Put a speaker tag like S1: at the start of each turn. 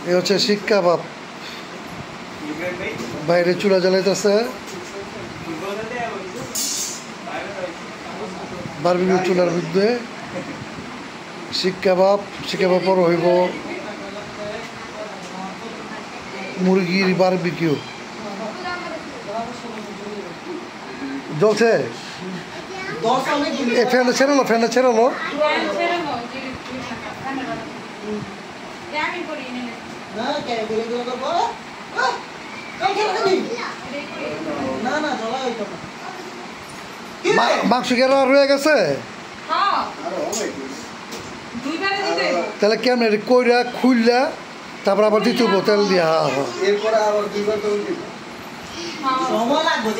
S1: এ হচ্ছে শিক কাবাব, বাইরে চুলা জ্বালাইতেছে, বারবিকিউ চুলার মধ্যে শিক কাবাব পর হইব মুরগির বারবিকিউ। জ্বলছে, ফ্যানটা ছেড়ে লো। মাংস কেরা রয়ে গেছে, তাহলে কেমন কইরা খুললা তারপর আবার দিতে হবো তেল দিয়া।
S2: সময় লাগবে।